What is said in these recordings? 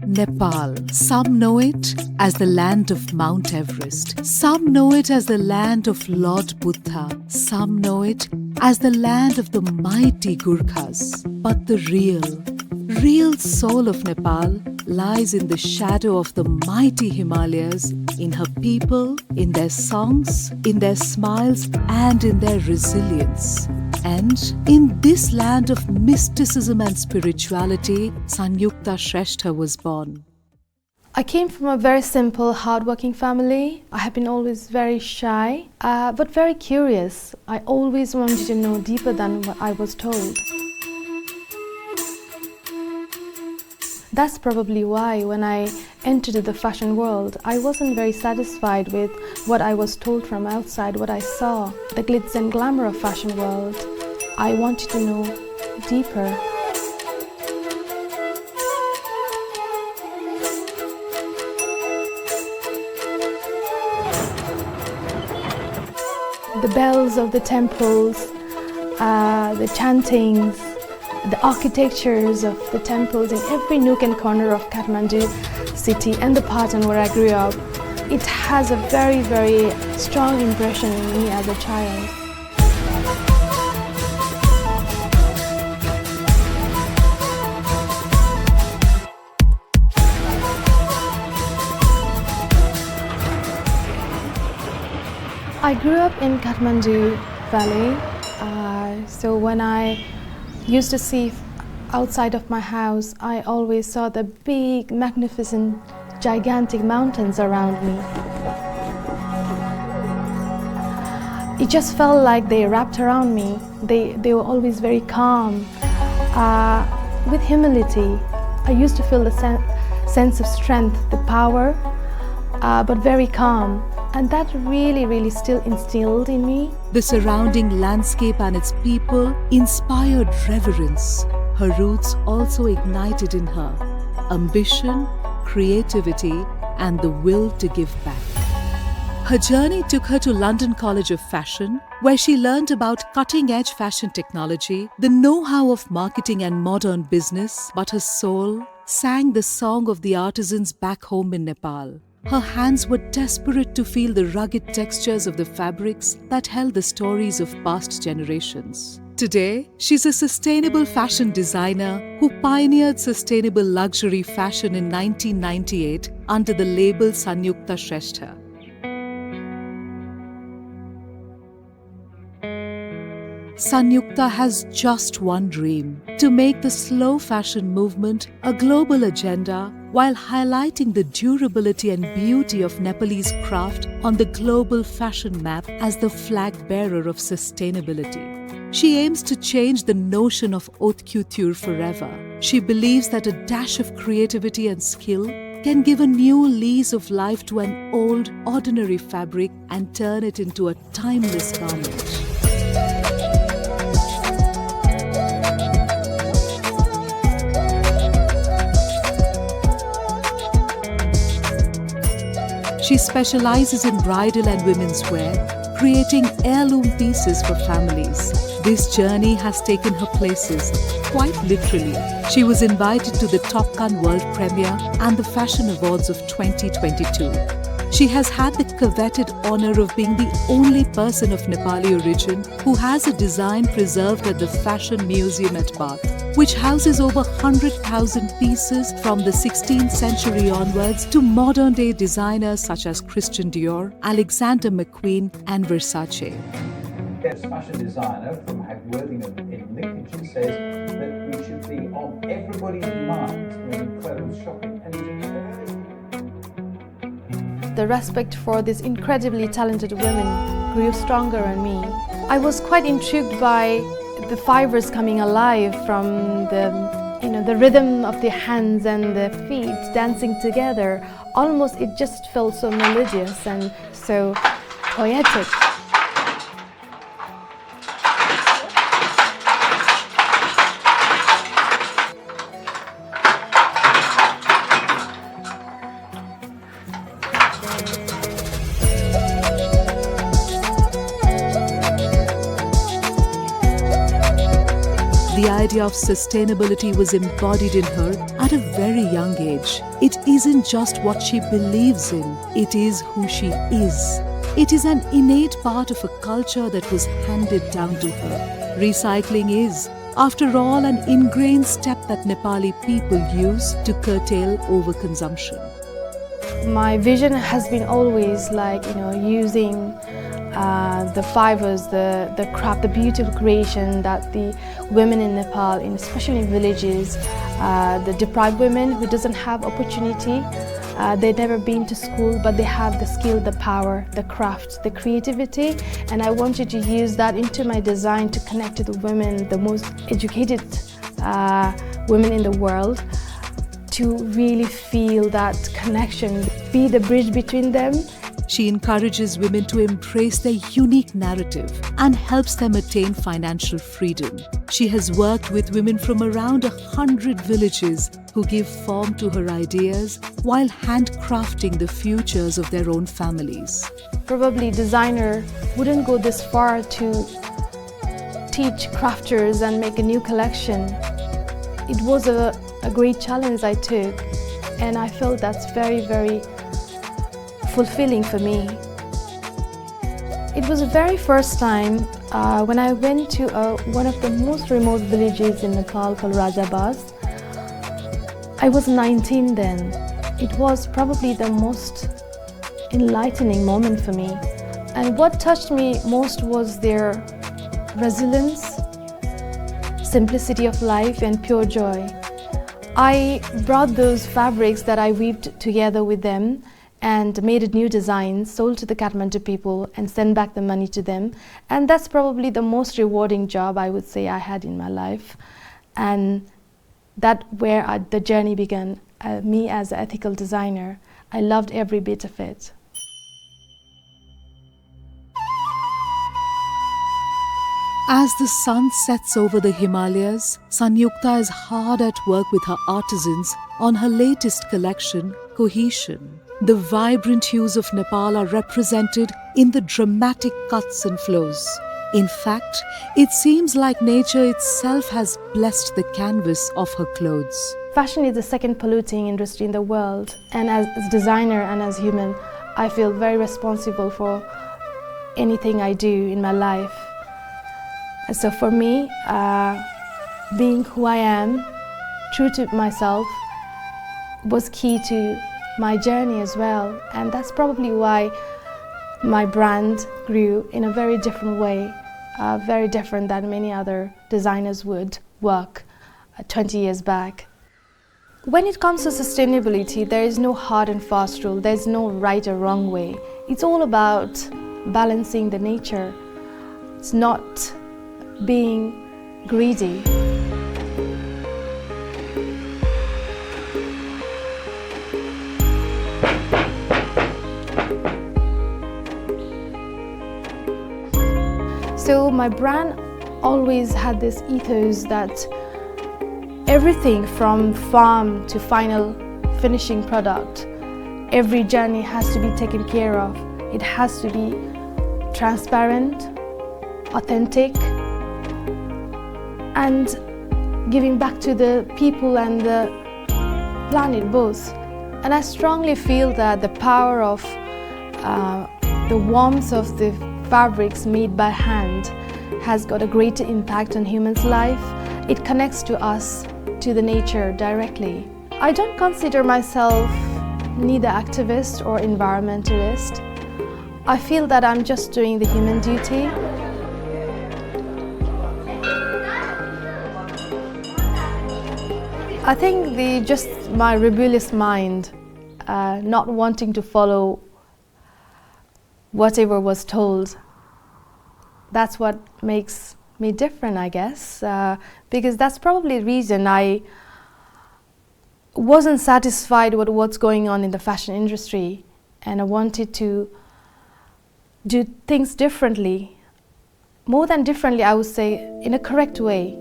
Nepal. Some know it as the land of Mount Everest. Some know it as the land of Lord Buddha. Some know it as the land of the mighty Gurkhas. But the real soul of Nepal lies in the shadow of the mighty Himalayas, in her people, in their songs, in their smiles, and in their resilience. And in this land of mysticism and spirituality, Sanyukta Shrestha was born. I came from a very simple, hardworking family. I have been always very shy, but very curious. I always wanted to know deeper than what I was told. That's probably why when I entered the fashion world, I wasn't very satisfied with what I was told from outside, what I saw, the glitz and glamour of fashion world. I wanted to know deeper. The bells of the temples, the chantings, the architectures of the temples in every nook and corner of Kathmandu city and the Patan where I grew up, it has a very, very strong impression on me as a child. I grew up in Kathmandu Valley, so when I used to see outside of my house, I always saw the big, magnificent, gigantic mountains around me. It just felt like they wrapped around me. They were always very calm, with humility. I used to feel the sense of strength, the power, but very calm. And that really still instilled in me. The surrounding landscape and its people inspired reverence. Her roots also ignited in her ambition, creativity, and the will to give back. Her journey took her to London College of Fashion, where she learned about cutting-edge fashion technology, the know-how of marketing and modern business, but her soul sang the song of the artisans back home in Nepal. Her hands were desperate to feel the rugged textures of the fabrics that held the stories of past generations. Today, she's a sustainable fashion designer who pioneered sustainable luxury fashion in 1998 under the label Sanyukta Shrestha. Sanyukta has just one dream: to make the slow fashion movement a global agenda while highlighting the durability and beauty of Nepalese craft on the global fashion map as the flag bearer of sustainability. She aims to change the notion of haute couture forever. She believes that a dash of creativity and skill can give a new lease of life to an old, ordinary fabric and turn it into a timeless garment. She specializes in bridal and women's wear, creating heirloom pieces for families. This journey has taken her places, quite literally. She was invited to the Top Gun World Premiere and the Fashion Awards of 2022. She has had the coveted honor of being the only person of Nepali origin who has a design preserved at the Fashion Museum at Bath, which houses over 100,000 pieces from the 16th century onwards to modern-day designers such as Christian Dior, Alexander McQueen and Versace. Yes, fashion designer from Hagworthing in Lincolnshire says that we should be on everybody's mind when clothes shopping. The respect for these incredibly talented women grew stronger in me. I was quite intrigued by the fibers coming alive from the rhythm of the hands and the feet dancing together. Almost it just felt so melodious and so poetic. The idea of sustainability was embodied in her at a very young age. It isn't just what she believes in, it is who she is. It is an innate part of a culture that was handed down to her. Recycling is, after all, an ingrained step that Nepali people use to curtail overconsumption. My vision has been always using the fibers, the craft, the beautiful creation that the women in Nepal, especially in villages, the deprived women who doesn't have opportunity, they've never been to school, but they have the skill, the power, the craft, the creativity, and I wanted to use that into my design to connect to the women, the most educated women in the world, to really feel that connection, be the bridge between them. She encourages women to embrace their unique narrative and helps them attain financial freedom. She has worked with women from around 100 villages who give form to her ideas while handcrafting the futures of their own families. Probably designer wouldn't go this far to teach crafters and make a new collection. It was a great challenge I took, and I felt that's very, very fulfilling for me. It was the very first time when I went to one of the most remote villages in Nepal called Rajabaz. I was 19 then. It was probably the most enlightening moment for me. And what touched me most was their resilience, simplicity of life, and pure joy. I brought those fabrics that I weaved together with them and made a new design, sold to the Kathmandu people and sent back the money to them. And that's probably the most rewarding job I would say I had in my life. And that's where the journey began, me as an ethical designer. I loved every bit of it. As the sun sets over the Himalayas, Sanyukta is hard at work with her artisans on her latest collection, Cohesion. The vibrant hues of Nepal are represented in the dramatic cuts and flows. In fact, it seems like nature itself has blessed the canvas of her clothes. Fashion is the second polluting industry in the world, and as a designer and as human, I feel very responsible for anything I do in my life. So for me, being who I am, true to myself, was key to my journey as well. And that's probably why my brand grew in a very different way, very different than many other designers would work 20 years back. When it comes to sustainability, there is no hard and fast rule, there's no right or wrong way. It's all about balancing the nature. It's not being greedy. So my brand always had this ethos that everything from farm to final finishing product, every journey has to be taken care of. It has to be transparent, authentic, and giving back to the people and the planet both. And I strongly feel that the power of the warmth of the fabrics made by hand has got a greater impact on humans' life. It connects to us, to the nature directly. I don't consider myself neither activist or environmentalist. I feel that I'm just doing the human duty. I think just my rebellious mind, not wanting to follow whatever was told, that's what makes me different, I guess, because that's probably the reason I wasn't satisfied with what's going on in the fashion industry, and I wanted to do things differently. More than differently, I would say in a correct way,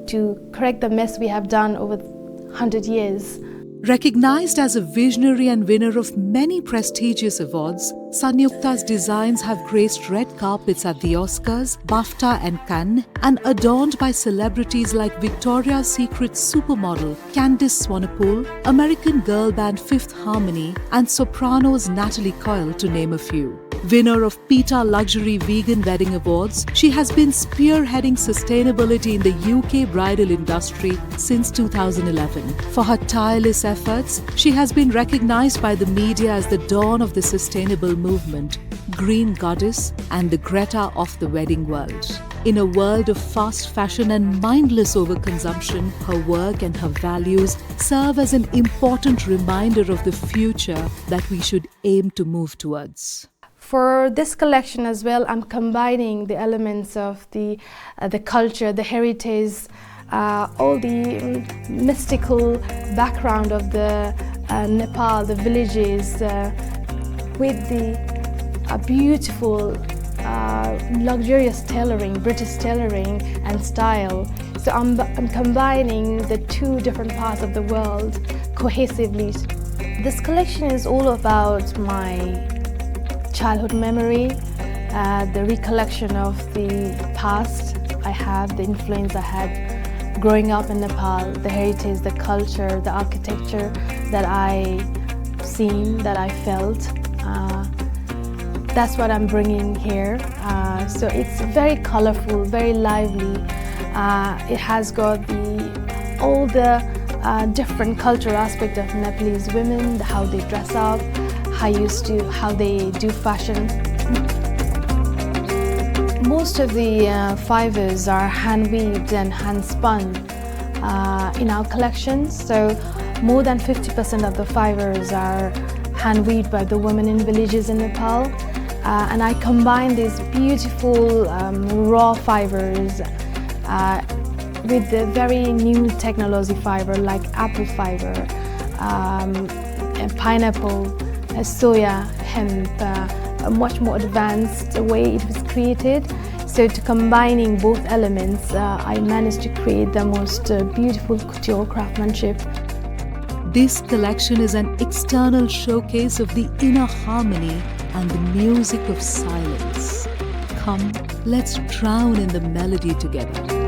to correct the mess we have done over 100 years. Recognized as a visionary and winner of many prestigious awards, Sanyukta's designs have graced red carpets at the Oscars, BAFTA and Cannes, and adorned by celebrities like Victoria's Secret supermodel Candice Swanepoel, American girl band Fifth Harmony, and sopranos Natalie Coyle, to name a few. Winner of PETA Luxury Vegan Wedding Awards, she has been spearheading sustainability in the UK bridal industry since 2011. For her tireless efforts, she has been recognized by the media as the dawn of the sustainable movement, Green Goddess, and the Greta of the wedding world. In a world of fast fashion and mindless overconsumption, her work and her values serve as an important reminder of the future that we should aim to move towards. For this collection as well, I'm combining the elements of the culture, the heritage, all the mystical background of the Nepal, the villages, with the beautiful, luxurious tailoring, British tailoring and style. So I'm combining the two different parts of the world cohesively. This collection is all about my childhood memory, the recollection of the past I have, the influence I had growing up in Nepal, the heritage, the culture, the architecture that I seen, that I felt. That's what I'm bringing here. So it's very colorful, very lively. It has got all the different cultural aspects of Nepalese women, how they dress up, how they do fashion. Most of the fibers are hand-weaved and hand-spun in our collections. So more than 50% of the fibers are hand-weaved by the women in villages in Nepal. And I combine these beautiful raw fibers with the very new technology fiber like apple fiber, pineapple, soya, hemp, a much more advanced way it was created. So to combining both elements, I managed to create the most beautiful couture craftsmanship. This collection is an external showcase of the inner harmony and the music of silence. Come, let's drown in the melody together.